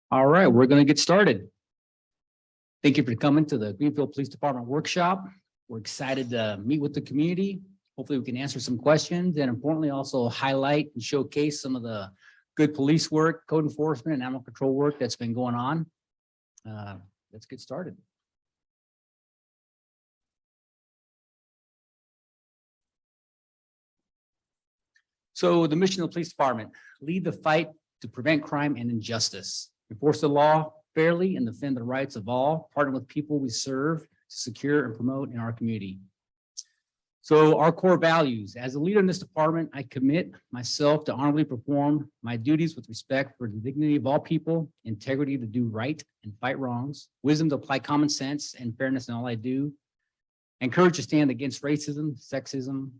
All right, we're going to get started. Thank you for coming to the Greenfield Police Department workshop. We're excited to meet with the community. Hopefully we can answer some questions and importantly also highlight and showcase some of the good police work, code enforcement and animal control work that's been going on. Let's get started. So the mission of the police department, lead the fight to prevent crime and injustice, enforce the law fairly and defend the rights of all, partner with people we serve to secure and promote in our community. So our core values, as a leader in this department, I commit myself to honorably perform my duties with respect for the dignity of all people, integrity to do right and fight wrongs, wisdom to apply common sense and fairness in all I do, and courage to stand against racism, sexism,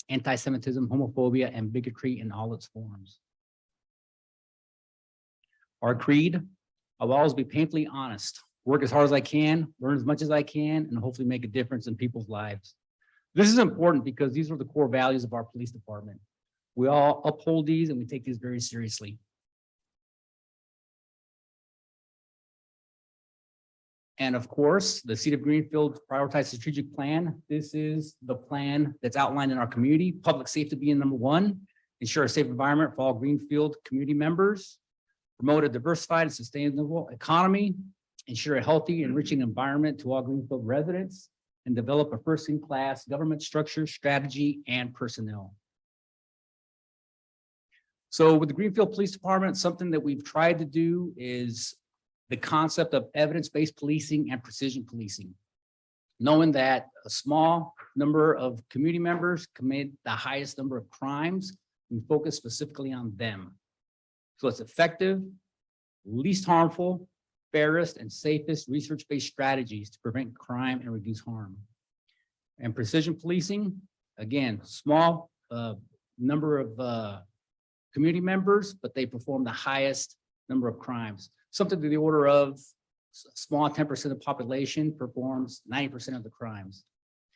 anti-Semitism, homophobia, and bigotry in all its forms. Our creed, I'll always be painfully honest, work as hard as I can, learn as much as I can, and hopefully make a difference in people's lives. This is important because these are the core values of our police department. We all uphold these and we take these very seriously. And of course, the City of Greenfield prioritized strategic plan. This is the plan that's outlined in our community. Public safety being number one, ensure a safe environment for all Greenfield community members, promote a diversified and sustainable economy, ensure a healthy and enriching environment to all Greenfield residents, and develop a first-in-class government structure, strategy, and personnel. So with the Greenfield Police Department, something that we've tried to do is the concept of evidence-based policing and precision policing. Knowing that a small number of community members commit the highest number of crimes, we focus specifically on them. So it's effective, least harmful, fairest, and safest research-based strategies to prevent crime and reduce harm. And precision policing, again, small number of community members, but they perform the highest number of crimes. Something to the order of small 10% of the population performs 90% of the crimes.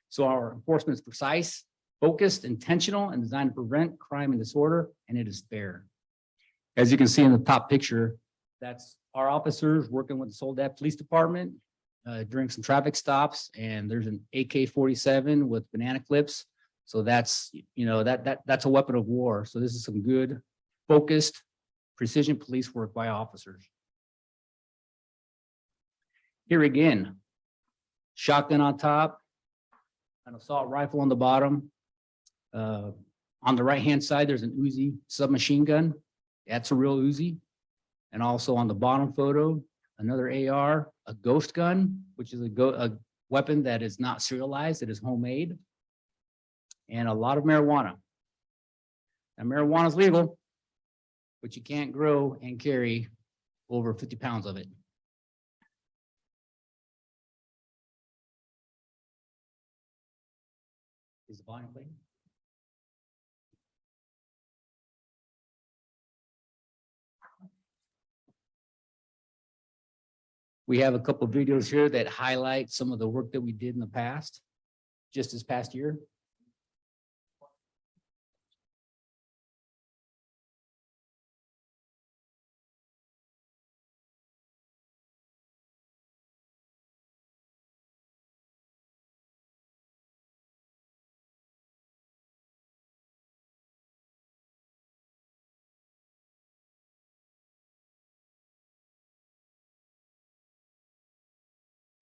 So our enforcement is precise, focused, intentional, and designed to prevent crime and disorder, and it is fair. As you can see in the top picture, that's our officers working with the Soledad Police Department during some traffic stops, and there's an AK-47 with banana clips. So that's, you know, that's a weapon of war. So this is some good, focused, precision police work by officers. Here again, shotgun on top, an assault rifle on the bottom. On the right-hand side, there's an Uzi submachine gun. That's a real Uzi. And also on the bottom photo, another AR, a ghost gun, which is a weapon that is not serialized, it is homemade, and a lot of marijuana. Now, marijuana is legal, but you can't grow and carry over 50 pounds of it. Is the volume playing? We have a couple of videos here that highlight some of the work that we did in the past, just this past year.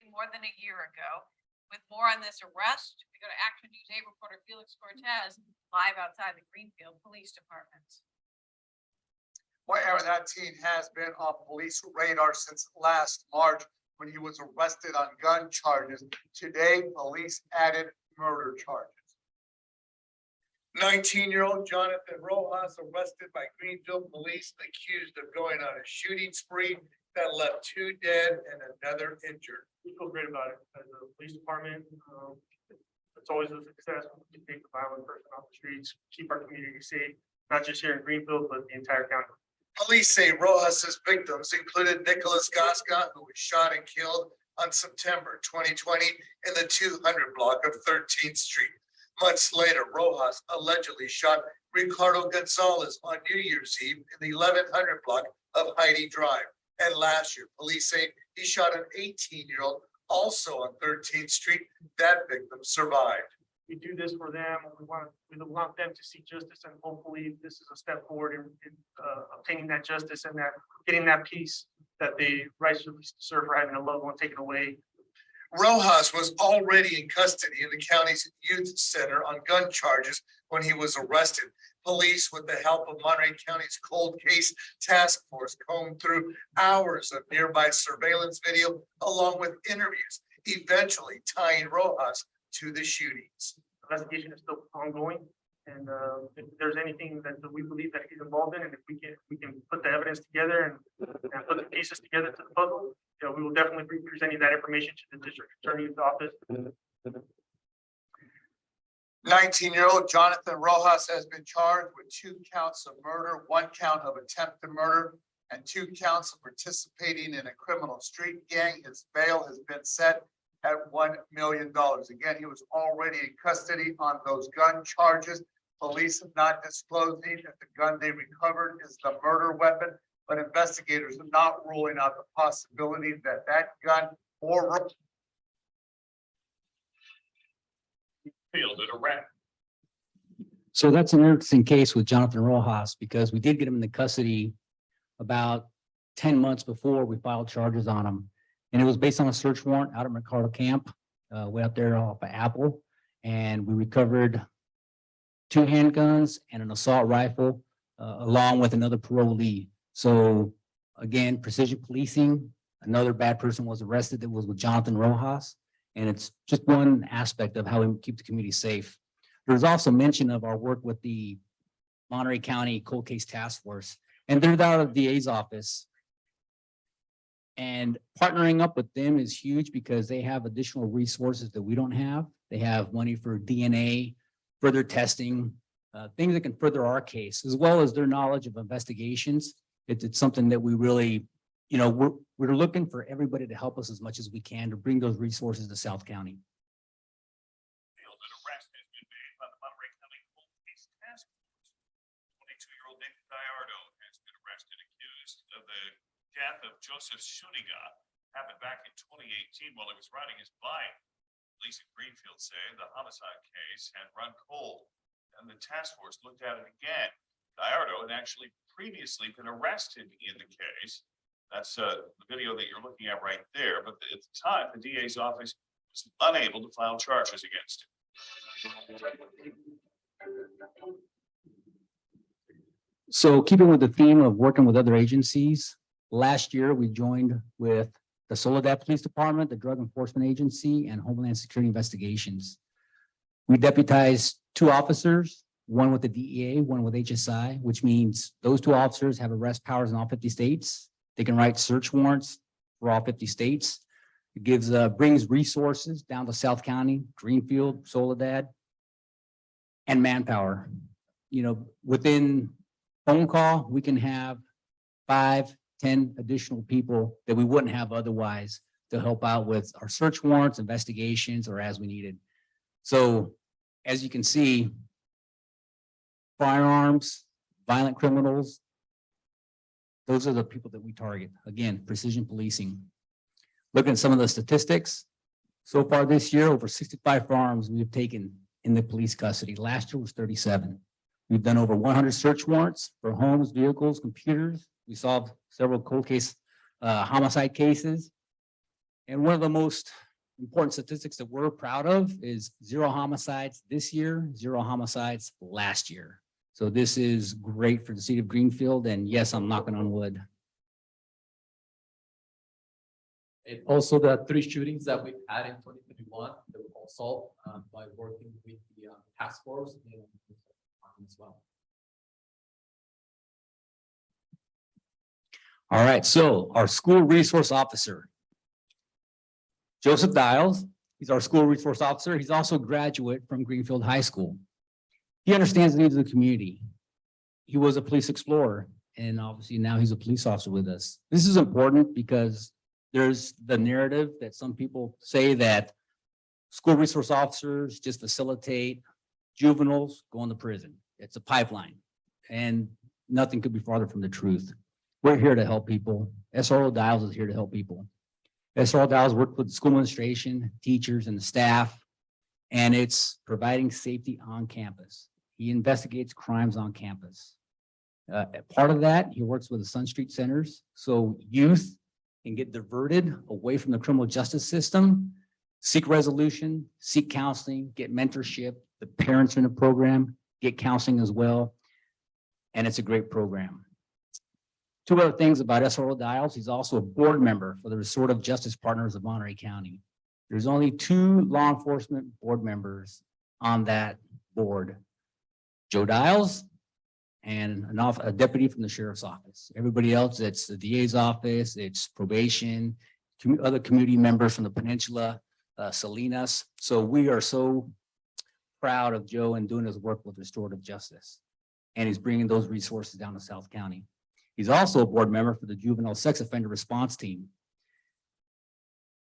More than a year ago. With more on this arrest, we go to Action News 8 reporter Felix Cortez live outside the Greenfield Police Department. Well, Aaron, that teen has been on police radar since last March when he was arrested on gun charges. Today, police added murder charges. 19-year-old Jonathan Rojas arrested by Greenfield police, accused of going on a shooting spree that left 2 dead and another injured. We feel great about it as a police department. It's always a success when we take the violent person off the streets, keep our community safe, not just here in Greenfield, but the entire county. Police say Rojas's victims included Nicholas Gasca, who was shot and killed on September 2020 in the 200 block of 13th Street. Months later, Rojas allegedly shot Ricardo Gonzalez on New Year's Eve in the 1100 block of Heidi Drive. And last year, police say he shot an 18-year-old also on 13th Street. That victim survived. We do this for them. We want them to see justice, and hopefully this is a step forward in obtaining that justice and that getting that peace that they rightfully deserve for having a loved one taken away. Rojas was already in custody in the county's youth center on gun charges when he was arrested. Police, with the help of Monterey County's cold case task force, combed through hours of nearby surveillance video along with interviews, eventually tying Rojas to the shootings. Investigation is still ongoing, and if there's anything that we believe that he's involved in, and if we can put the evidence together and put the pieces together to the puzzle, we will definitely be presenting that information to the district attorney's office. 19-year-old Jonathan Rojas has been charged with 2 counts of murder, 1 count of attempted murder, and 2 counts of participating in a criminal street gang. His bail has been set at $1 million. Again, he was already in custody on those gun charges. Police have not disclosing if the gun they recovered is the murder weapon, but investigators are not ruling out the possibility that that gun or Fielded a rat. So that's an interesting case with Jonathan Rojas because we did get him into custody about 10 months before we filed charges on him. And it was based on a search warrant out at McCardle Camp, way out there off of Apple. And we recovered 2 handguns and an assault rifle, along with another parolee. So again, precision policing, another bad person was arrested that was with Jonathan Rojas. And it's just one aspect of how we keep the community safe. There's also mention of our work with the Monterey County Cold Case Task Force, and they're out of the DA's office. And partnering up with them is huge because they have additional resources that we don't have. They have money for DNA, further testing, things that can further our case, as well as their knowledge of investigations. It's something that we really, we're looking for everybody to help us as much as we can to bring those resources to South County. An arrest has been made by the Monterey County Cold Case Task Force. 22-year-old Nick Gallardo has been arrested, accused of the death of Joseph Shuniga. Happened back in 2018 while he was riding his bike. Police in Greenfield say the homicide case had run cold, and the task force looked at it again. Gallardo had actually previously been arrested in the case. That's the video that you're looking at right there. But at the time, the DA's office was unable to file charges against him. So keeping with the theme of working with other agencies, last year we joined with the Soledad Police Department, the Drug Enforcement Agency, and Homeland Security Investigations. We deputized 2 officers, one with the DEA, one with HSI, which means those 2 officers have arrest powers in all 50 states. They can write search warrants for all 50 states. It brings resources down to South County, Greenfield, Soledad, and manpower. Within phone call, we can have 5, 10 additional people that we wouldn't have otherwise to help out with our search warrants, investigations, or as we needed. So as you can see, firearms, violent criminals, those are the people that we target. Again, precision policing. Looking at some of the statistics, so far this year, over 65 firearms we have taken in the police custody. Last year was 37. We've done over 100 search warrants for homes, vehicles, computers. We solved several cold case homicide cases. And one of the most important statistics that we're proud of is 0 homicides this year, 0 homicides last year. So this is great for the city of Greenfield, and yes, I'm knocking on wood. And also the 3 shootings that we've had in 2021, they were all solved by working with the task force and as well. All right, so our school resource officer, Joseph Dials, he's our school resource officer. He's also a graduate from Greenfield High School. He understands the needs of the community. He was a police explorer, and obviously now he's a police officer with us. This is important because there's the narrative that some people say that school resource officers just facilitate juveniles going to prison. It's a pipeline, and nothing could be farther from the truth. We're here to help people. SRO Dials is here to help people. SRO Dials work with the school administration, teachers, and the staff, and it's providing safety on campus. He investigates crimes on campus. Part of that, he works with the Sun Street Centers, so youth can get diverted away from the criminal justice system, seek resolution, seek counseling, get mentorship. The parents in the program get counseling as well, and it's a great program. Two other things about SRO Dials, he's also a board member for the Restorative Justice Partners of Monterey County. There's only 2 law enforcement board members on that board, Joe Dials and a deputy from the sheriff's office. Everybody else, it's the DA's office, it's probation, other community members from the peninsula, Salinas. So we are so proud of Joe and doing his work with restorative justice. And he's bringing those resources down to South County. He's also a board member for the Juvenile Sex Offender Response Team.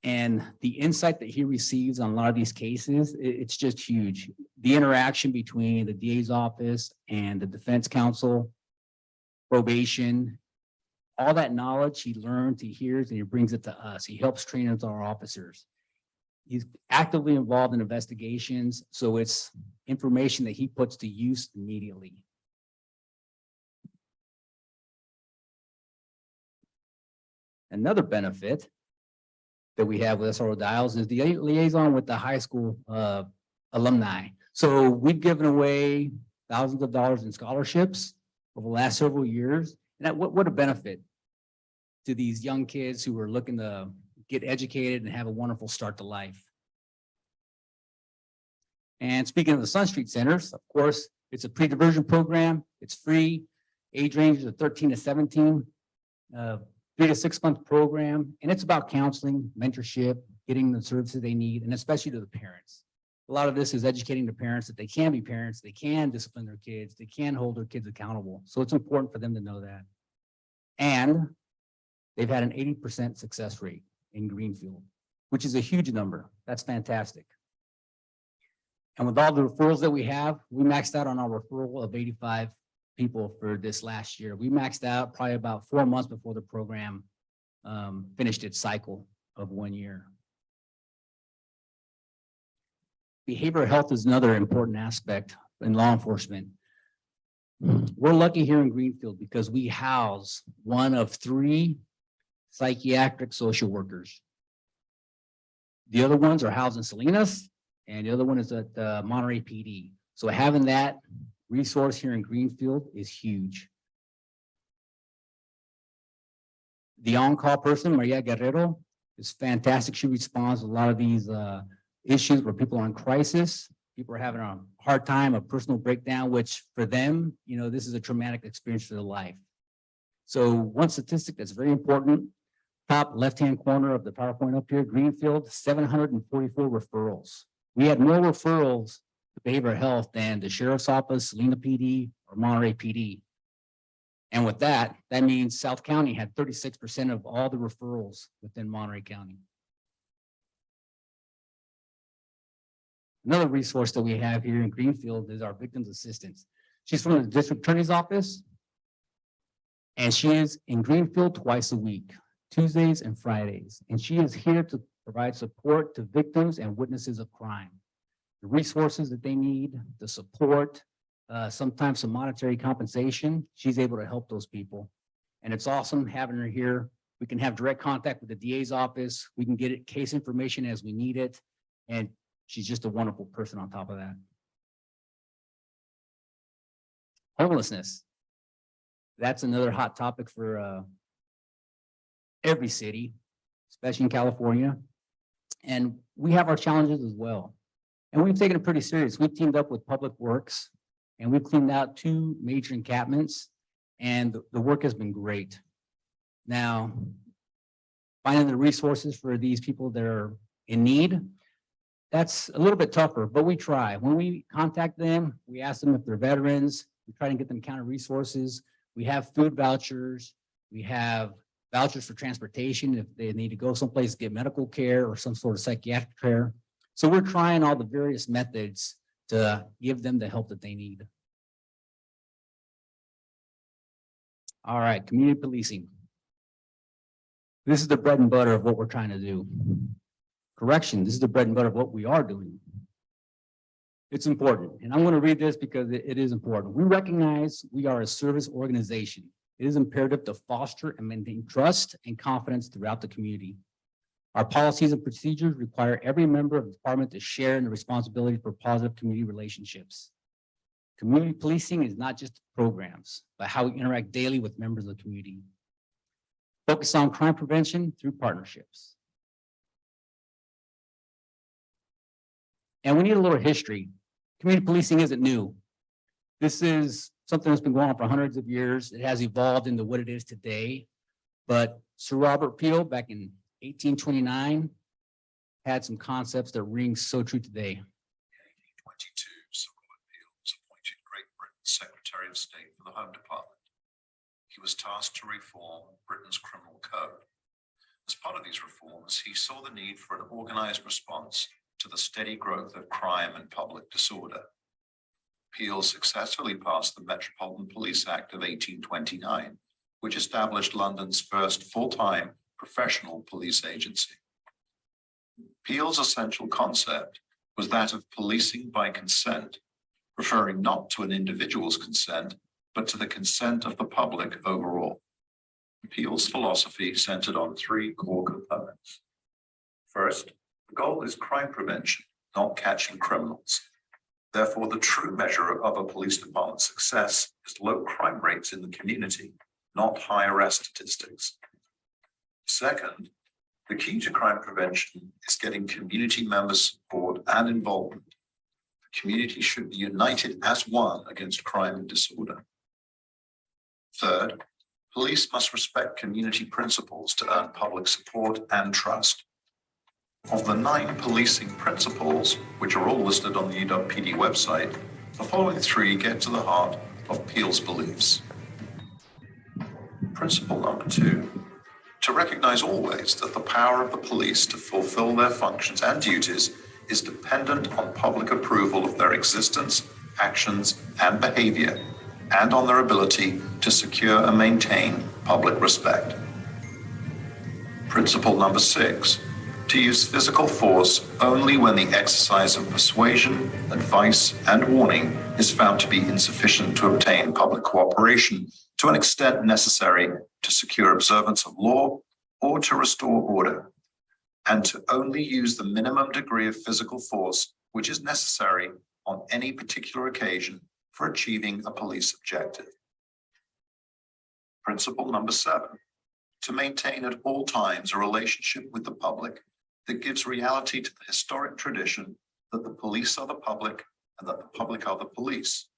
And the insight that he receives on a lot of these cases, it's just huge. The interaction between the DA's office and the defense counsel, probation, all that knowledge he learns, he hears, and he brings it to us. He helps train us, our officers. He's actively involved in investigations, so it's information that he puts to use immediately. Another benefit that we have with SRO Dials is the liaison with the high school alumni. So we've given away thousands of dollars in scholarships over the last several years. And that, what a benefit to these young kids who are looking to get educated and have a wonderful start to life. And speaking of the Sun Street Centers, of course, it's a pre-diversion program. It's free. Age ranges of 13 to 17. 3 to 6 month program, and it's about counseling, mentorship, getting the services they need, and especially to the parents. A lot of this is educating the parents that they can be parents, they can discipline their kids, they can hold their kids accountable. So it's important for them to know that. And they've had an 80% success rate in Greenfield, which is a huge number. That's fantastic. And with all the referrals that we have, we maxed out on our referral of 85 people for this last year. We maxed out probably about 4 months before the program finished its cycle of 1 year. Behavioral health is another important aspect in law enforcement. We're lucky here in Greenfield because we house one of 3 psychiatric social workers. The other ones are housed in Salinas, and the other one is at Monterey PD. So having that resource here in Greenfield is huge. The on-call person, Maria Guerrero, is fantastic. She responds to a lot of these issues where people are in crisis. People are having a hard time, a personal breakdown, which for them, you know, this is a traumatic experience for their life. So one statistic that's very important, top left-hand corner of the PowerPoint up here, Greenfield, 744 referrals. We had more referrals to behavioral health than the sheriff's office, Salina PD, or Monterey PD. And with that, that means South County had 36% of all the referrals within Monterey County. Another resource that we have here in Greenfield is our victims assistance. She's from the district attorney's office, and she is in Greenfield twice a week, Tuesdays and Fridays. And she is here to provide support to victims and witnesses of crime. The resources that they need, the support, sometimes some monetary compensation, she's able to help those people. And it's awesome having her here. We can have direct contact with the DA's office. We can get case information as we need it. And she's just a wonderful person on top of that. Homelessness. That's another hot topic for every city, especially in California. And we have our challenges as well. And we've taken it pretty serious. We've teamed up with Public Works and we've cleaned out 2 major encampments, and the work has been great. Now, finding the resources for these people that are in need, that's a little bit tougher, but we try. When we contact them, we ask them if they're veterans, we try to get them counter resources. We have food vouchers, we have vouchers for transportation if they need to go someplace to get medical care or some sort of psychiatric care. So we're trying all the various methods to give them the help that they need. All right, community policing. This is the bread and butter of what we're trying to do. Correction, this is the bread and butter of what we are doing. It's important, and I'm going to read this because it is important. We recognize we are a service organization. It is imperative to foster and maintain trust and confidence throughout the community. Our policies and procedures require every member of the department to share in the responsibility for positive community relationships. Community policing is not just programs, but how we interact daily with members of the community. Focus on crime prevention through partnerships. And we need a little history. Community policing isn't new. This is something that's been going on for hundreds of years. It has evolved into what it is today. But Sir Robert Peel, back in 1829, had some concepts that ring so true today. 1822, Sir Robert Peel was appointed Great Britain's Secretary of State for the Home Department. He was tasked to reform Britain's criminal code. As part of these reforms, he saw the need for an organized response to the steady growth of crime and public disorder. Peel successfully passed the Metropolitan Police Act of 1829, which established London's first full-time professional police agency. Peel's essential concept was that of policing by consent, referring not to an individual's consent, but to the consent of the public overall. Peel's philosophy centered on three core components. First, the goal is crime prevention, not catching criminals. Therefore, the true measure of a police department's success is low crime rates in the community, not high arrest statistics. Second, the key to crime prevention is getting community members' support and involvement. The community should be united as one against crime and disorder. Third, police must respect community principles to earn public support and trust. Of the 9 policing principles, which are all listed on the UWPD website, the following 3 get to the heart of Peel's beliefs. Principle number 2, to recognize always that the power of the police to fulfill their functions and duties is dependent on public approval of their existence, actions, and behavior, and on their ability to secure and maintain public respect. Principle number 6, to use physical force only when the exercise of persuasion, advice, and warning is found to be insufficient to obtain public cooperation to an extent necessary to secure observance of law or to restore order, and to only use the minimum degree of physical force which is necessary on any particular occasion for achieving a police objective. Principle number 7, to maintain at all times a relationship with the public that gives reality to the historic tradition that the police are the public and that the public are the police.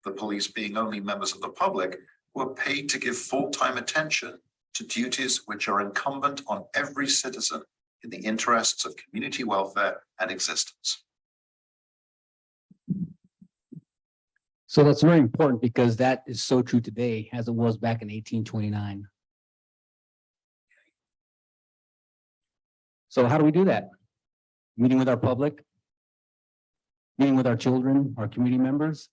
The police being only members of the public who are paid to give full-time attention to duties which are incumbent on every citizen in the interests of community welfare and existence. So that's very important because that is so true today as it was back in 1829. So how do we do that? Meeting with our public, meeting with our children, our community members,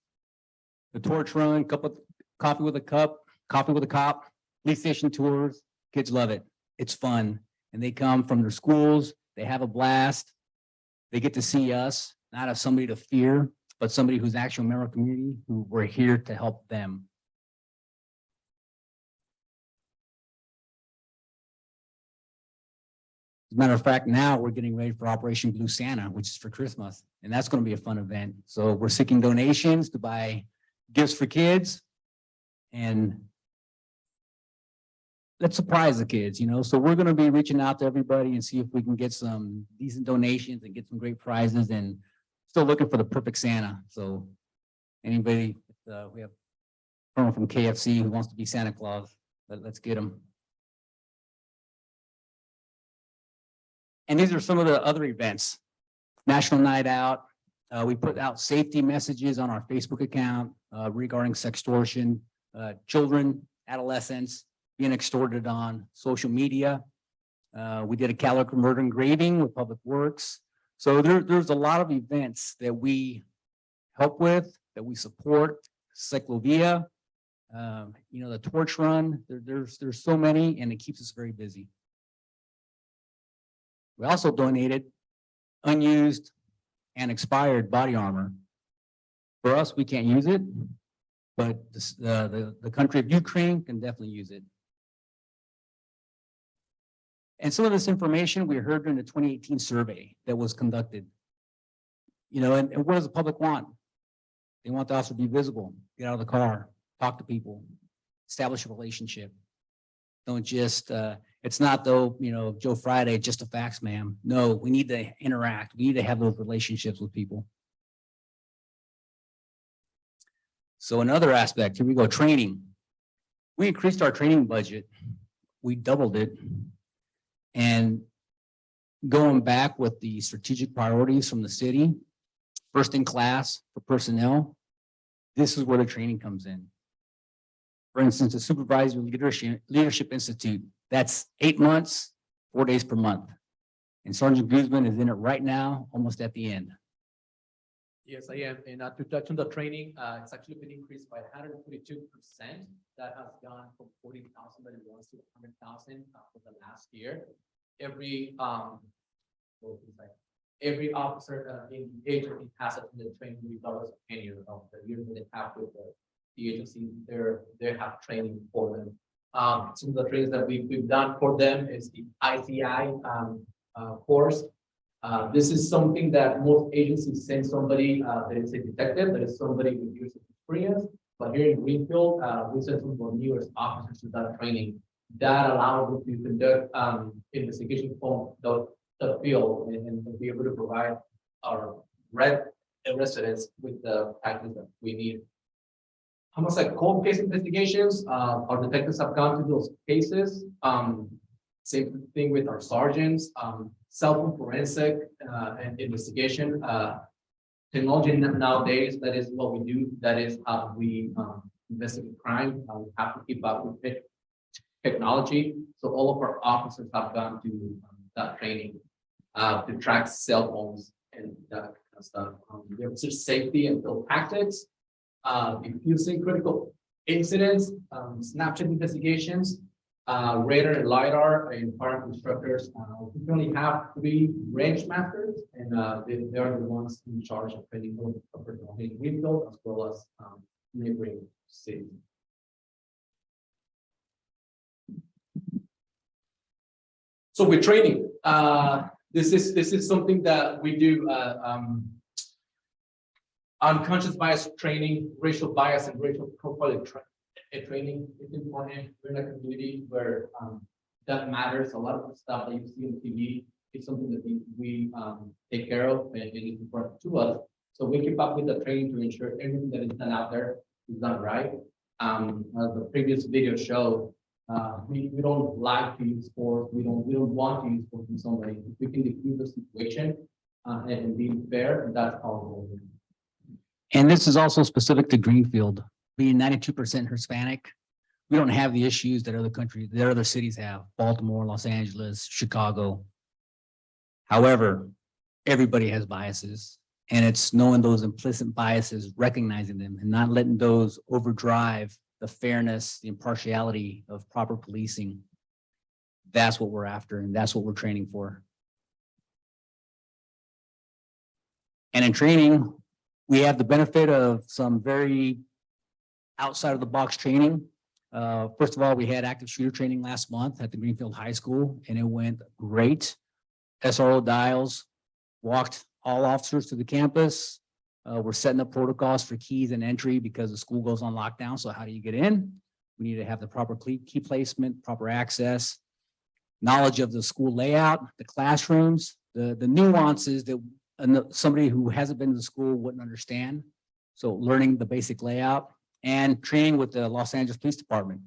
the torch run, coffee with a cup, coffee with a cop, police station tours. Kids love it. It's fun. And they come from their schools. They have a blast. They get to see us, not as somebody to fear, but somebody who's actually a member of the community who we're here to help them. As a matter of fact, now we're getting ready for Operation Blue Santa, which is for Christmas, and that's going to be a fun event. So we're seeking donations to buy gifts for kids, and let's surprise the kids, you know. So we're going to be reaching out to everybody and see if we can get some decent donations and get some great prizes, and still looking for the perfect Santa. So anybody, we have someone from KFC who wants to be Santa Claus, let's get them. And these are some of the other events. National Night Out. We put out safety messages on our Facebook account regarding sextortion, children, adolescents being extorted on social media. We did a calico murder engraving with Public Works. So there's a lot of events that we help with, that we support. Cyclovia, The torch run, there's so many, and it keeps us very busy. We also donated unused and expired body armor. For us, we can't use it, but the country of Ukraine can definitely use it. And some of this information we heard during the 2018 survey that was conducted. And what does the public want? They want the officer to be visible, get out of the car, talk to people, establish a relationship. Don't just, it's not though, Joe Friday, just a fax, ma'am. No, we need to interact. We need to have those relationships with people. So another aspect, here we go, training. We increased our training budget. We doubled it. And going back with the strategic priorities from the city, first in class for personnel, this is where the training comes in. For instance, the Supervisory Leadership Institute, that's 8 months, 4 days per month. And Sergeant Guzman is in it right now, almost at the end. Yes, I am. And to touch on the training, it's actually been increased by 142%. That has gone from 40,000 that it was to 100,000 for the last year. Every officer in the agency has attended training regardless of tenure of the year that they have with the agency. They have training for them. Some of the trainings that we've done for them is the ICI course. This is something that most agencies send somebody that is a detective, that is somebody with years of experience. But here in Greenfield, we send some of our newest officers to that training. That allows them to conduct investigation from the field and be able to provide our residents with the practice that we need. Homicide cold case investigations, our detectives have gone to those cases. Same thing with our sergeants, cell phone forensic and investigation. Technology nowadays, that is what we do. That is how we investigate crime. We have to keep up with it. Technology. So all of our officers have gone to that training to track cell phones and that kind of stuff. We have safety and field tactics, diffusing critical incidents, Snapchat investigations, radar and LiDAR and fire instructors. We only have 3 range masters, and they are the ones in charge of training in Greenfield as well as neighboring cities. So with training, this is something that we do. Unconscious bias training, racial bias, and racial profiling training is important. We're in a community where that matters. A lot of the stuff that you see on TV is something that we take care of, and it is important to us. So we keep up with the training to ensure everything that is done out there is done right. As the previous video showed, we don't like to use force. We don't want to use force from somebody. If we can defuse the situation and be fair, that's how we'll do. And this is also specific to Greenfield, being 92% Hispanic. We don't have the issues that other cities have, Baltimore, Los Angeles, Chicago. However, everybody has biases, and it's knowing those implicit biases, recognizing them, and not letting those overdrive the fairness, the impartiality of proper policing. That's what we're after, and that's what we're training for. And in training, we have the benefit of some very outside of the box training. First of all, we had active shooter training last month at the Greenfield High School, and it went great. SRO dials walked all officers to the campus. We're setting up protocols for keys and entry because the school goes on lockdown. So how do you get in? We need to have the proper key placement, proper access, knowledge of the school layout, the classrooms, the nuances that somebody who hasn't been to the school wouldn't understand. So learning the basic layout and training with the Los Angeles Police Department.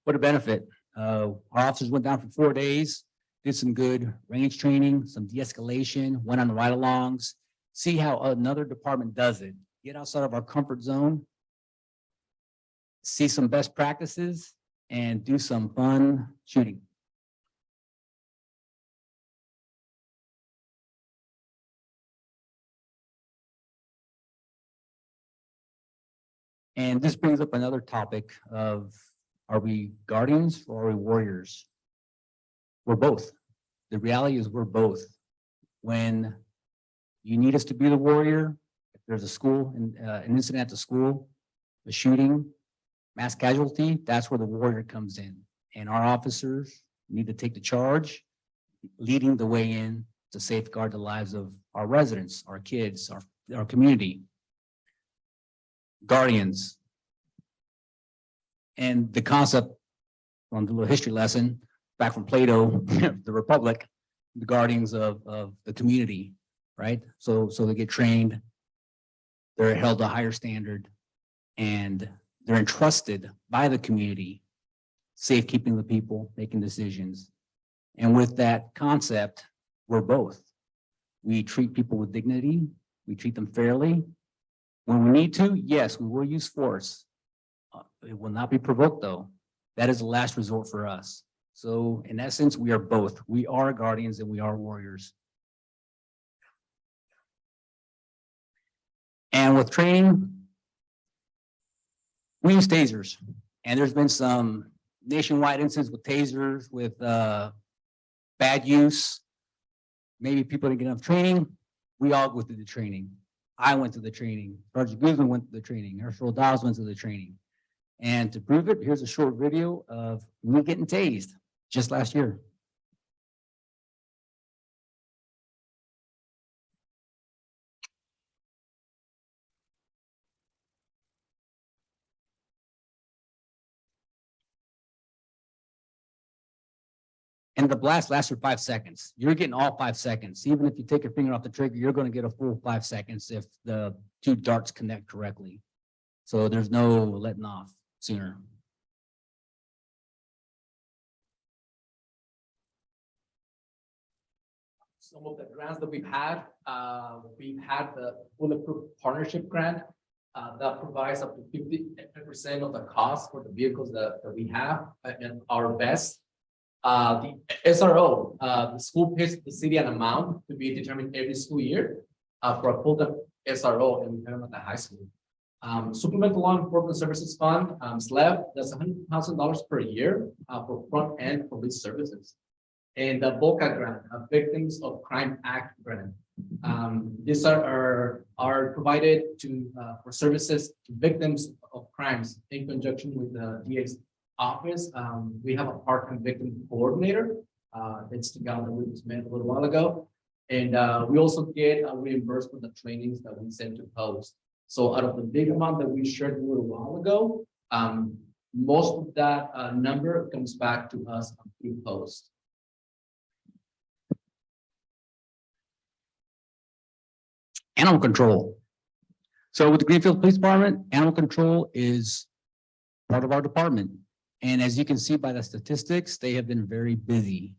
What a benefit. Our officers went down for 4 days, did some good range training, some de-escalation, went on ride-alongs, see how another department does it. Get outside of our comfort zone, see some best practices, and do some fun shooting. And this brings up another topic of, are we guardians or are we warriors? We're both. The reality is we're both. When you need us to be the warrior, if there's a school, an incident at the school, a shooting, mass casualty, that's where the warrior comes in. And our officers need to take the charge, leading the way in to safeguard the lives of our residents, our kids, our community. Guardians. And the concept on the little history lesson back from Plato, the Republic, the guardians of the community, right? So they get trained, they're held to a higher standard, and they're entrusted by the community, safekeeping the people, making decisions. And with that concept, we're both. We treat people with dignity, we treat them fairly. When we need to, yes, we will use force. It will not be provoked though. That is the last resort for us. So in essence, we are both. We are guardians and we are warriors. And with training, we use tasers. And there's been some nationwide incidents with tasers, with bad use. Maybe people didn't get enough training. We all go through the training. I went to the training. Sergeant Guzman went to the training. Herschel Dawes went to the training. And to prove it, here's a short video of me getting tased just last year. And the blast lasts for 5 seconds. You're getting all 5 seconds. Even if you take your finger off the trigger, you're going to get a full 5 seconds if the two darts connect correctly. So there's no letting off sooner. Some of the grants that we've had the Bulletproof Partnership Grant that provides up to 50% of the cost for the vehicles that we have and our best. The SRO, the school pays the city an amount to be determined every school year for a full-time SRO, and we have them at the high school. Supplemental Law Enforcement Services Fund, SLEV, that's $100,000 per year for front-end police services. And the VOCA grant, Victims of Crime Act grant. These are provided to for services to victims of crimes in conjunction with the DA's office. We have a part-time victim coordinator. It's the guy that we just met a little while ago. And we also get a reimbursement of trainings that we send to post. So out of the big amount that we shared a little while ago, most of that number comes back to us through post. Animal control. So with the Greenfield Police Department, animal control is part of our department. And as you can see by the statistics, they have been very busy.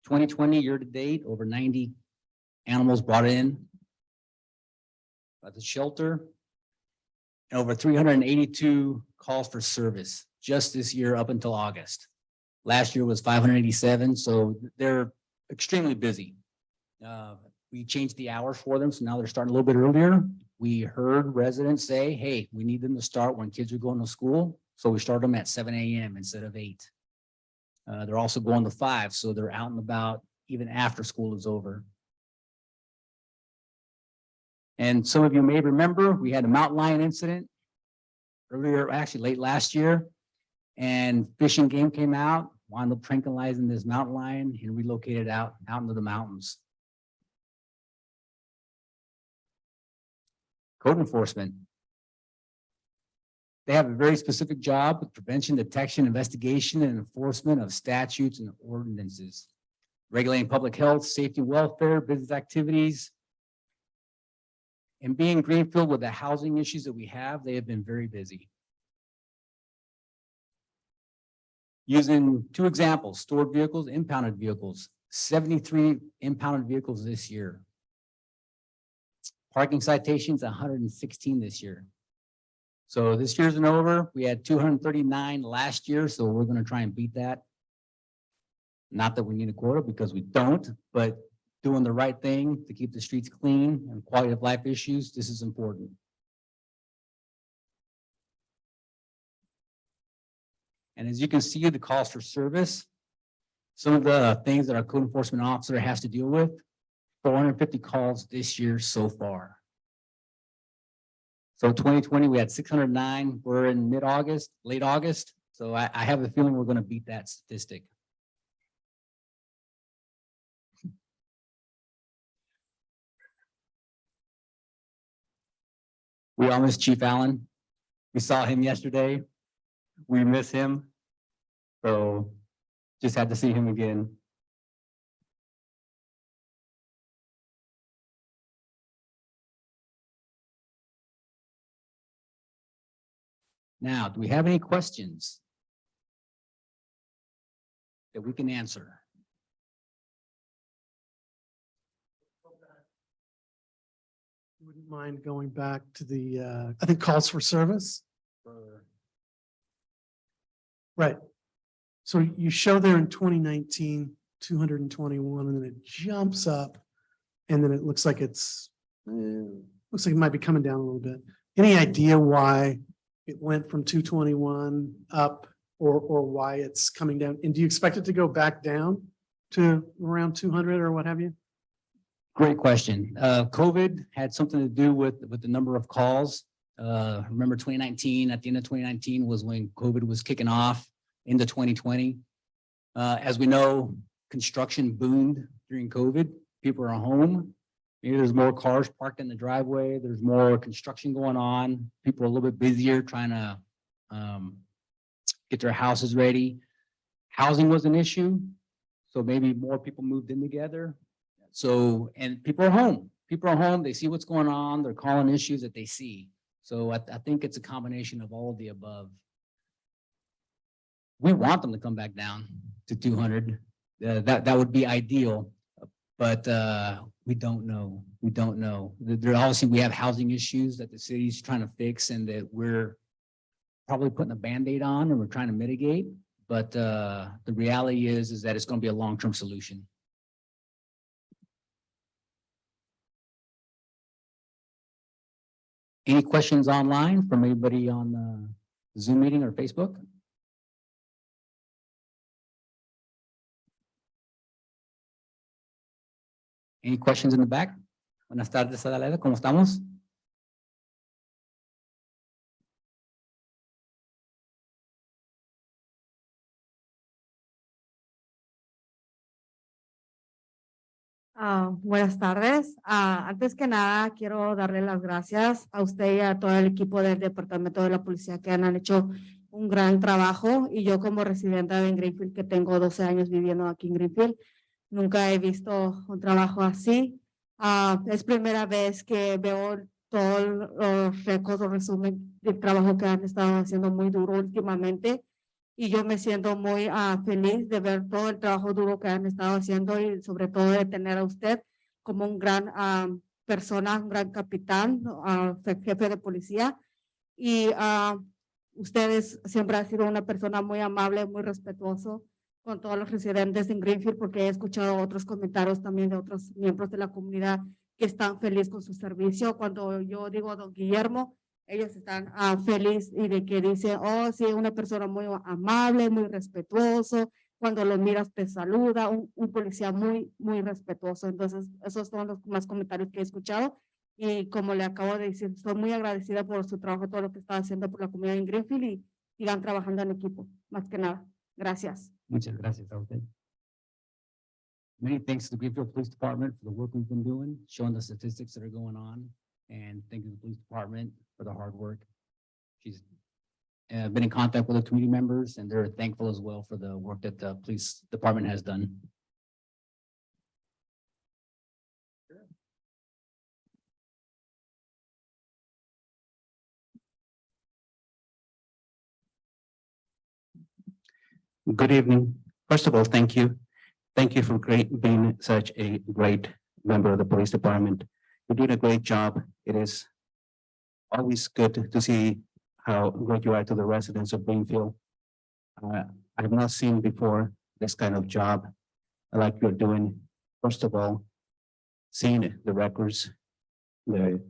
2020 year to date, over 90 animals brought in at the shelter. And over 382 calls for service just this year up until August. Last year was 587, so they're extremely busy. We changed the hours for them, so now they're starting a little bit earlier. We heard residents say, hey, we need them to start when kids are going to school. So we start them at 7 a.m. instead of 8. They're also going to 5, so they're out and about even after school is over. And some of you may remember, we had a mountain lion incident earlier, actually late last year, and Fish and Game came out, wound up tranquilizing this mountain lion and relocated out into the mountains. Code enforcement. They have a very specific job with prevention, detection, investigation, and enforcement of statutes and ordinances, regulating public health, safety, welfare, business activities. And being Greenfield with the housing issues that we have, they have been very busy. Using 2 examples, stored vehicles, impounded vehicles, 73 impounded vehicles this year. Parking citations, 116 this year. So this year's and over. We had 239 last year, so we're going to try and beat that. Not that we need a quota because we don't, but doing the right thing to keep the streets clean and quality of life issues, this is important. And as you can see, the calls for service, some of the things that our code enforcement officer has to deal with, 450 calls this year so far. So 2020, we had 609. We're in mid-August, late August. So I have a feeling we're going to beat that statistic. We all miss Chief Allen. We saw him yesterday. We miss him. So just had to see him again. Now, do we have any questions that we can answer? Wouldn't mind going back to the, I think calls for service. Right. So you show there in 2019, 221, and then it jumps up. And then it looks like looks like it might be coming down a little bit. Any idea why it went from 221 up or why it's coming down? And do you expect it to go back down to around 200 or what have you? Great question. COVID had something to do with the number of calls. Remember 2019, at the end of 2019 was when COVID was kicking off into 2020. As we know, construction boomed during COVID. People are home. Maybe there's more cars parked in the driveway. There's more construction going on. People are a little bit busier trying to get their houses ready. Housing was an issue. So maybe more people moved in together. So, and people are home. People are home. They see what's going on. They're calling issues that they see. So I think it's a combination of all of the above. We want them to come back down to 200. That would be ideal, but we don't know. We don't know. There obviously we have housing issues that the city's trying to fix and that we're probably putting a Band-Aid on and we're trying to mitigate. But the reality is that it's going to be a long-term solution. Any questions online from anybody on the Zoom meeting or Facebook? Any questions in the back? Buenas tardes, Adelaida. ¿Cómo estamos? Buenas tardes. Antes que nada, quiero darle las gracias a usted y a todo el equipo del Departamento de la Policía que han hecho un gran trabajo. Y yo como residente de Greenfield, que tengo 12 años viviendo aquí en Greenfield, nunca he visto un trabajo así. Es primera vez que veo todos los récords o resumen del trabajo que han estado haciendo muy duro últimamente. Y yo me siento muy feliz de ver todo el trabajo duro que han estado haciendo y sobre todo de tener a usted como un gran persona, un gran capitán, jefe de policía. Y ustedes siempre han sido una persona muy amable, muy respetuoso con todos los residentes en Greenfield, porque he escuchado otros comentarios también de otros miembros de la comunidad que están felices con su servicio. Cuando yo digo don Guillermo, ellos están felices y de que dice, oh, sí, una persona muy amable, muy respetuoso. Cuando lo miras te saluda, un policía muy, muy respetuoso. Entonces, esos son los más comentarios que he escuchado. Y como le acabo de decir, estoy muy agradecida por su trabajo, todo lo que está haciendo por la comunidad en Greenfield y sigan trabajando en equipo, más que nada. Gracias. Muchas gracias a usted. Many thanks to the Greenfield Police Department for the work we've been doing, showing the statistics that are going on. And thank you to the police department for the hard work. She's been in contact with the community members and they're thankful as well for the work that the police department has done. Good evening. First of all, thank you. Thank you for being such a great member of the police department. You're doing a great job. It is always good to see how great you are to the residents of Greenfield. I've not seen before this kind of job like you're doing. First of all, seeing the records, the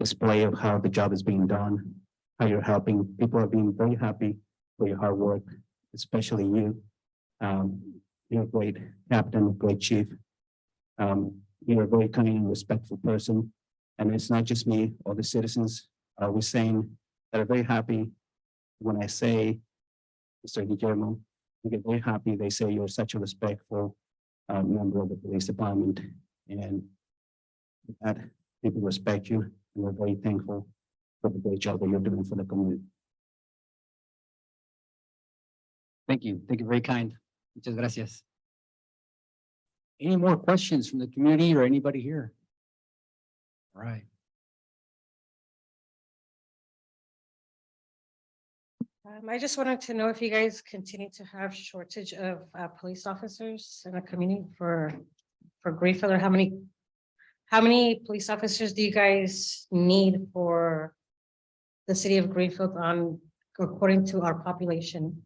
display of how the job is being done. how you're helping. People are being very happy for your hard work, especially you. You're a great captain, great chief. You're a very kind and respectful person. And it's not just me, all the citizens are always saying that are very happy when I say, Mr. Guillermo, they get very happy. They say you're such a respectful member of the police department. And that people respect you, and we're very thankful for the great job that you're doing for the community. Thank you. Thank you. Very kind. Muchas gracias. Any more questions from the community or anybody here? All right. I just wanted to know if you guys continue to have shortage of police officers in the community for Greenfield, or how many police officers do you guys need for the city of Greenfield on, according to our population?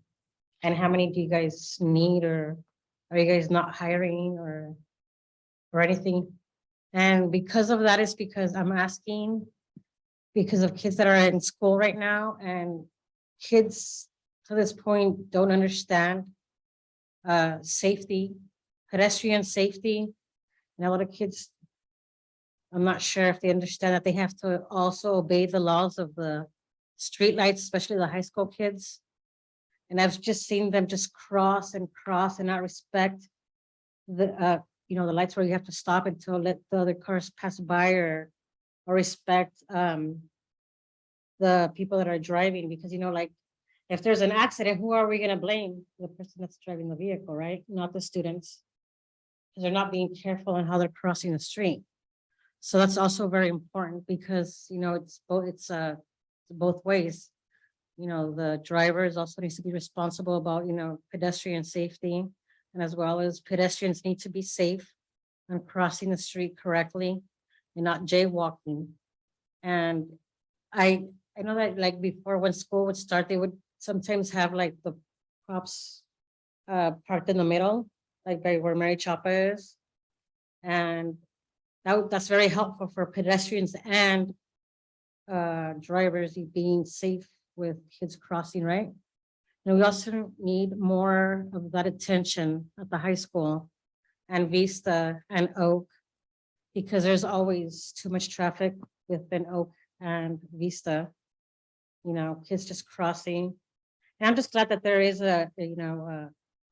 And how many do you guys need, or are you guys not hiring or anything? And because of that is because I'm asking because of kids that are in school right now, and kids to this point don't understand safety, pedestrian safety. And a lot of kids, I'm not sure if they understand that they have to also obey the laws of the streetlights, especially the high school kids. And I've just seen them just cross and not respect the the lights where you have to stop until let the other cars pass by, or respect the people that are driving, because like if there's an accident, who are we going to blame? The person that's driving the vehicle, right? Not the students, because they're not being careful on how they're crossing the street. So that's also very important, because it's both ways. The drivers also needs to be responsible about pedestrian safety, and as well as pedestrians need to be safe and crossing the street correctly and not jaywalking. And I know that like before, when school would start, they would sometimes have like the cops parked in the middle, like by where Mary Chapa is. And that's very helpful for pedestrians and drivers being safe with kids crossing, right? And we also need more of that attention at the high school and Vista and Oak, because there's always too much traffic within Oak and Vista. Kids just crossing. And I'm just glad that there is a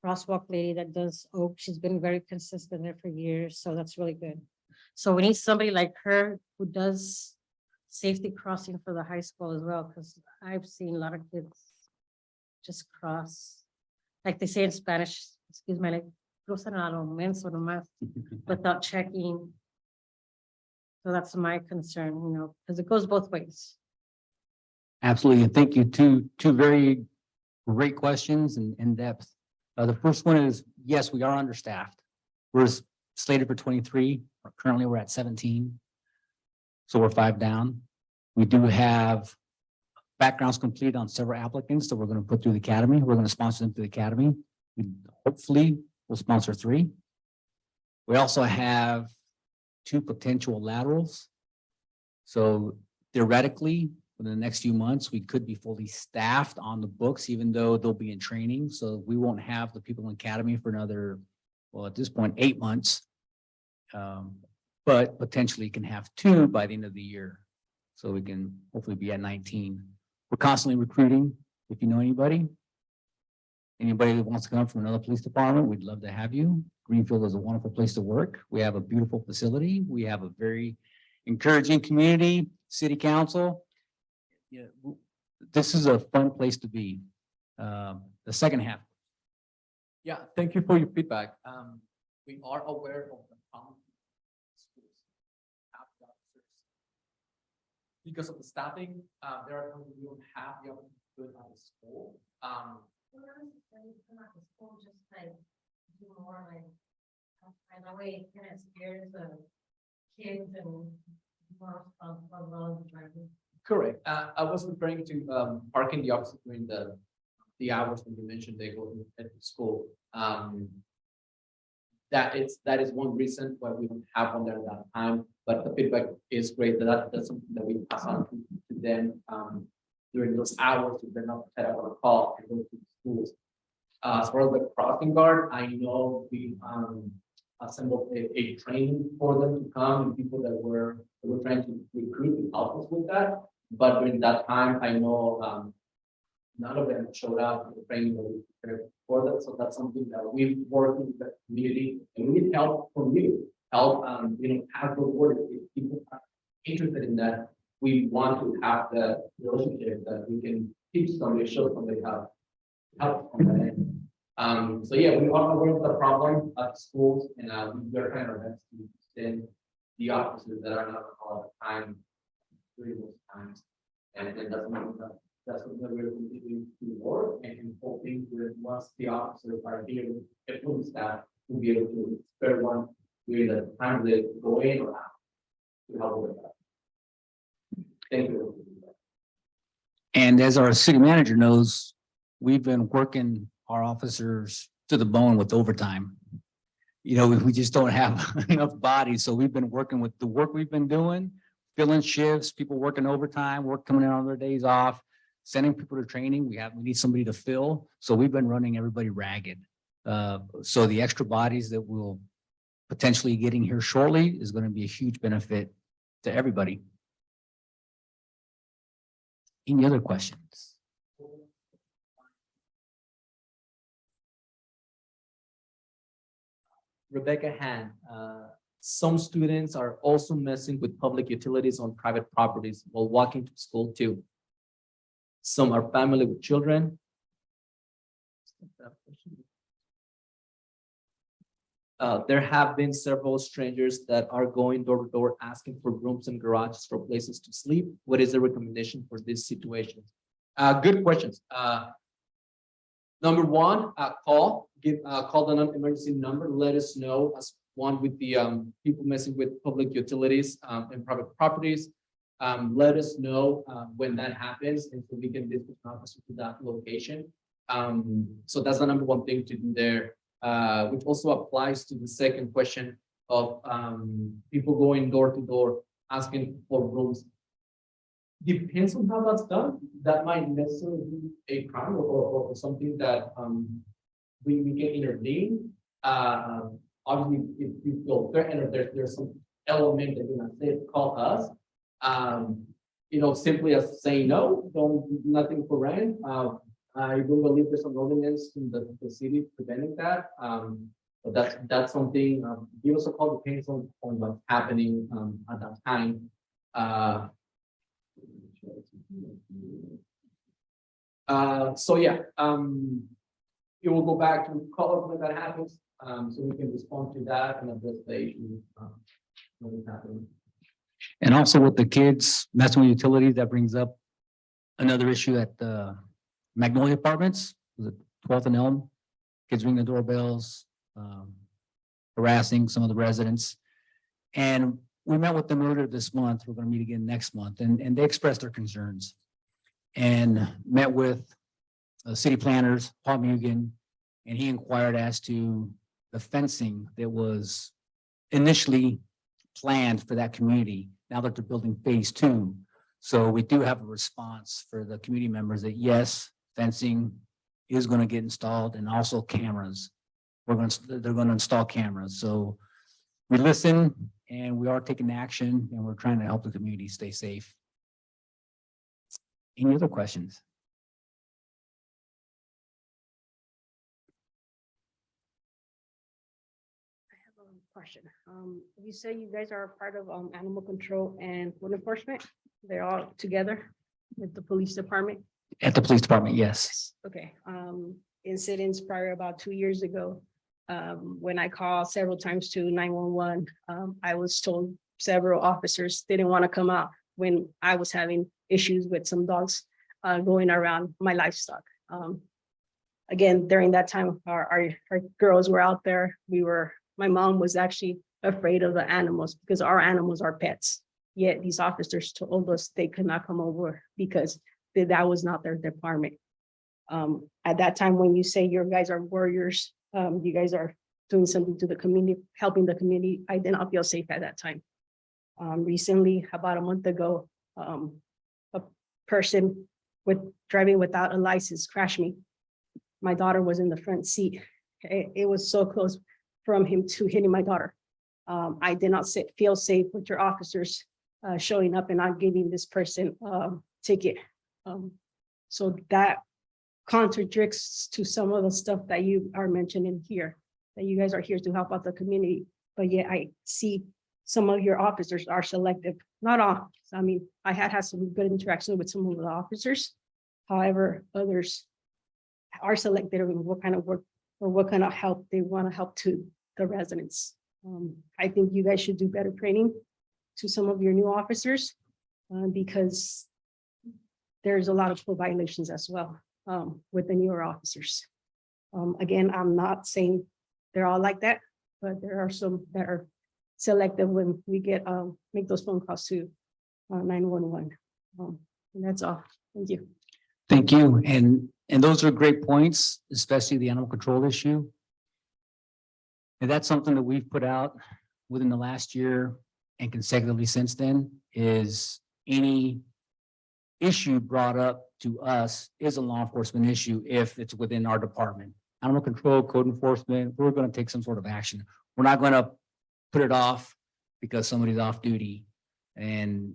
crosswalk lady that does Oak. She's been very consistent there for years, so that's really good. So we need somebody like her who does safety crossing for the high school as well, because I've seen a lot of kids just cross, like they say in Spanish, excuse me, like cruzan a lo menso nomás, without checking. So that's my concern, because it goes both ways. Absolutely. And thank you. Two very great questions and in depth. The first one is, yes, we are understaffed. We're slated for 23. Currently, we're at 17. So we're 5 down. We do have backgrounds complete on several applicants that we're going to put through the academy. We're going to sponsor them through the academy. We hopefully will sponsor 3. We also have 2 potential laterals. So theoretically, within the next few months, we could be fully staffed on the books, even though they'll be in training. So we won't have the people in the academy for another, well, at this point, 8 months. But potentially can have 2 by the end of the year. So we can hopefully be at 19. We're constantly recruiting. If you know anybody that wants to come from another police department, we'd love to have you. Greenfield is a wonderful place to work. We have a beautiful facility. We have a very encouraging community, city council. Yeah, this is a fun place to be. The second half. Yeah, thank you for your feedback. We are aware of the problem. Schools have the officers. Because of the staffing, there are times we don't have the opportunity to do it at the school. Just like do more like, and that way it kind of scares the kids and more responsible driving. Correct. I was referring to parking the officers during the hours when you mentioned they go at the school. That is one reason why we don't have one there at that time. But the feedback is great. That's something that we pass on to them. during those hours, if they're not set up on a call and go to the schools. As far as the crossing guard, I know we assembled a training for them to come, and people that were trying to recruit to help us with that. But during that time, I know none of them showed up to the training that we prepared for that. So that's something that we've worked with the community, and we need help from you. Help, have the word, if people are interested in that, we want to have the relationship that we can teach somebody, show somebody how to help on that end. So yeah, we are aware of the problem at schools, and we're trying our best to send the officers that are not all the time during those times. And that's what we're continuing to work, and hoping with once the officers are here, the full staff will be able to spare one during the time they go in or out to help with that. Thank you. And as our city manager knows, we've been working our officers to the bone with overtime. We just don't have enough bodies, so we've been working with the work we've been doing, filling shifts, people working overtime, work coming in on their days off, sending people to training. We need somebody to fill, so we've been running everybody ragged. So the extra bodies that we'll potentially getting here shortly is going to be a huge benefit to everybody. Any other questions? Rebecca Han, some students are also messing with public utilities on private properties while walking to school too. Some are family with children. There have been several strangers that are going door to door asking for rooms and garages for places to sleep. What is the recommendation for this situation? Good questions. Number one, call the non-emergency number. Let us know as one with the people messing with public utilities and private properties. Let us know when that happens, and so we can dispatch an officer to that location. So that's the number one thing to do there. Which also applies to the second question of people going door to door asking for rooms. Depends on how that's done. That might necessarily be a crime or something that we can intervene. Obviously, if you feel threatened or there's some element that you're gonna say, call us. Simply as saying no, nothing for rent. I do believe there's an ordinance in the city preventing that. But that's something, give us a call, depends on what's happening at that time. So yeah, it will go back to call when that happens, so we can respond to that and address the issue when it's happening. And also with the kids messing with utilities, that brings up another issue at the Magnolia Apartments, the 12th and Elm. Kids ringing the doorbells, harassing some of the residents. And we met with them earlier this month. We're going to meet again next month, and they expressed their concerns and met with city planners, Paul Mugen, and he inquired as to the fencing that was initially planned for that community. Now that they're building phase 2. So we do have a response for the community members that yes, fencing is going to get installed, and also cameras. They're going to install cameras. So we listen and we are taking action, and we're trying to help the community stay safe. Any other questions? I have a question. You say you guys are part of animal control and code enforcement. They're all together with the police department. At the police department, yes. Okay. Incidents prior about 2 years ago, when I called several times to 911, I was told several officers didn't want to come out when I was having issues with some dogs going around my livestock. Again, during that time, our girls were out there. My mom was actually afraid of the animals because our animals are pets. Yet these officers told us they could not come over because that was not their department. At that time, when you say your guys are warriors, you guys are doing something to the community, helping the community, I did not feel safe at that time. Recently, about a month ago, a person with driving without a license crashed me. My daughter was in the front seat. It was so close from him to hitting my daughter. I did not feel safe with your officers showing up and not giving this person ticket. So that contradicts to some of the stuff that you are mentioning here, that you guys are here to help out the community. But yet I see some of your officers are selective, not all. I mean, I had some good interaction with some of the officers. However, others are selective in what kind of work or what kind of help they want to help to the residents. I think you guys should do better training to some of your new officers because there's a lot of code violations as well with the newer officers. Again, I'm not saying they're all like that, but there are some that are selective when we get make those phone calls to 911. And that's all. Thank you. Thank you. And those are great points, especially the animal control issue. And that's something that we've put out within the last year and consecutively since then is any issue brought up to us is a law enforcement issue if it's within our department. Animal control, code enforcement, we're going to take some sort of action. We're not going to put it off because somebody's off duty and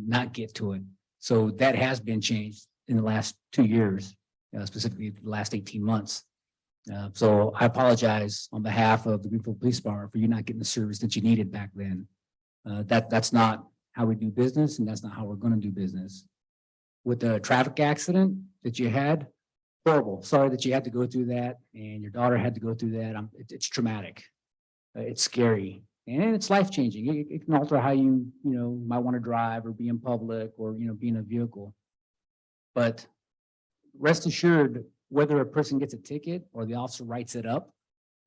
not get to it. So that has been changed in the last 2 years, specifically the last 18 months. So I apologize on behalf of the Greenfield Police Department for you not getting the service that you needed back then. That's not how we do business, and that's not how we're going to do business. With the traffic accident that you had, horrible. Sorry that you had to go through that, and your daughter had to go through that. It's traumatic. It's scary, and it's life changing. It can alter how you might want to drive or be in public or be in a vehicle. But rest assured, whether a person gets a ticket or the officer writes it up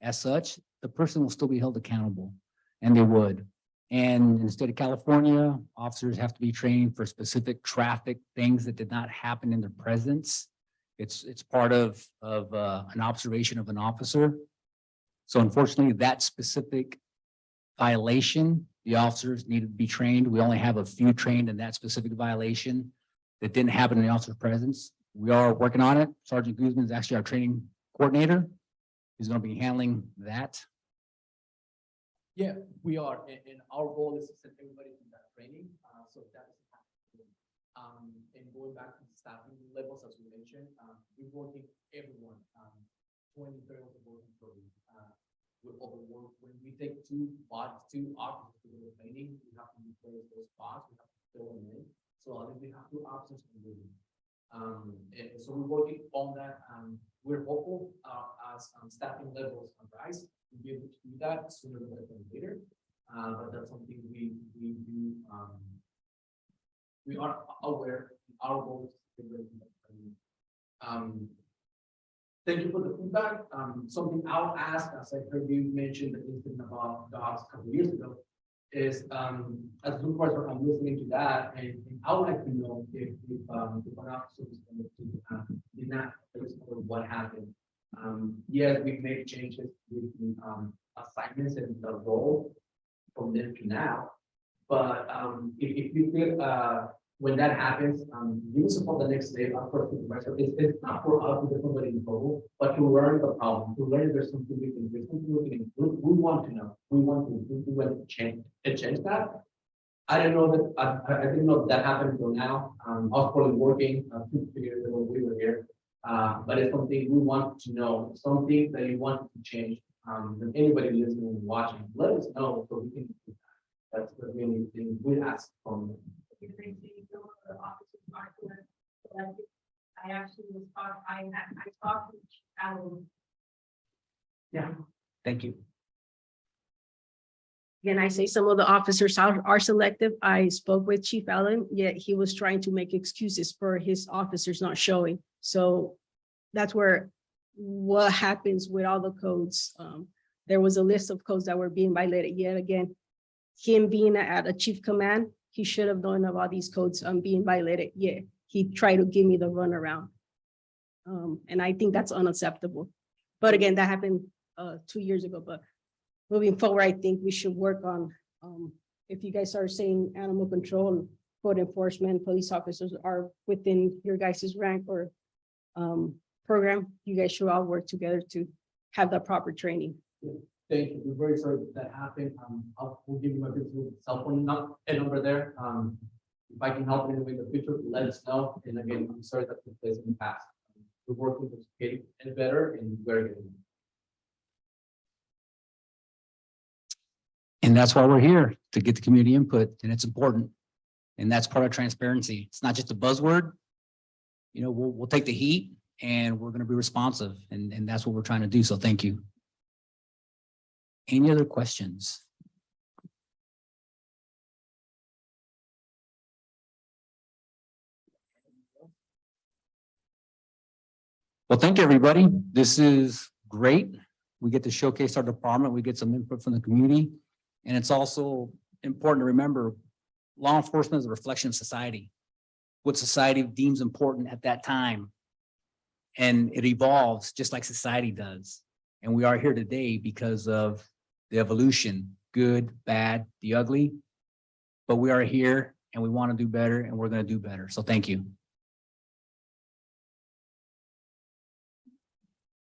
as such, the person will still be held accountable, and they would. And in the state of California, officers have to be trained for specific traffic things that did not happen in their presence. It's part of an observation of an officer. So unfortunately, that specific violation, the officers needed to be trained. We only have a few trained in that specific violation that didn't happen in the officer's presence. We are working on it. Sergeant Guzman is actually our training coordinator. He's going to be handling that. Yeah, we are, and our goal is to send everybody to that training, so that is happening. And going back to the staffing levels, as we mentioned, we're working everyone, 20, 30 of working for with overwork. When we take two officers to the training, we have to replace those spots, we have to fill them in. So I think we have 2 officers to do it. And so we're working on that. We're hopeful as staffing levels rise, we'll be able to do that sooner rather than later. But that's something we do. We are aware our goal is to thank you for the feedback. Something I'll ask, as I heard you mention the incident about dogs a couple of years ago, is as supervisor, I'm listening to that, and I would like to know if an officer did not discover what happened. Yes, we've made changes with assignments and the role from then to now, but if you feel when that happens, give us for the next day, of course, supervisor, it's not for us to get somebody in trouble, but to learn the problem, to learn there's something we can improve. We want to know. We want to change that. I didn't know that. I didn't know that happened until now. I was probably working 2 years ago. We were here, but it's something we want to know. Something that you want to change. And anybody listening and watching, let us know so we can do that. That's the main thing we ask from them. I actually was talking, I talked to Alan. Yeah, thank you. Again, I say some of the officers are selective. I spoke with Chief Allen, yet he was trying to make excuses for his officers not showing. So that's where what happens with all the codes. There was a list of codes that were being violated yet again. Him being at a chief command, he should have known about these codes being violated. Yeah, he tried to give me the runaround. And I think that's unacceptable. But again, that happened 2 years ago. But moving forward, I think we should work on, if you guys are saying animal control, code enforcement, police officers are within your guys' rank or program, you guys should all work together to have the proper training. Thank you. We're very sorry that happened. We'll give you my personal cell phone number there. If I can help in any way in the future, let us know. And again, I'm sorry that took place in the past. We're working to get it better and very good. And that's why we're here, to get the community input, and it's important. And that's part of transparency. It's not just a buzzword. You know, we'll take the heat and we're gonna be responsive, and that's what we're trying to do. So thank you. Any other questions? Well, thank you, everybody. This is great. We get to showcase our department. We get some input from the community. And it's also important to remember, law enforcement is a reflection of society, what society deems important at that time. And it evolves just like society does. And we are here today because of the evolution, good, bad, the ugly. But we are here and we want to do better, and we're going to do better. So thank you.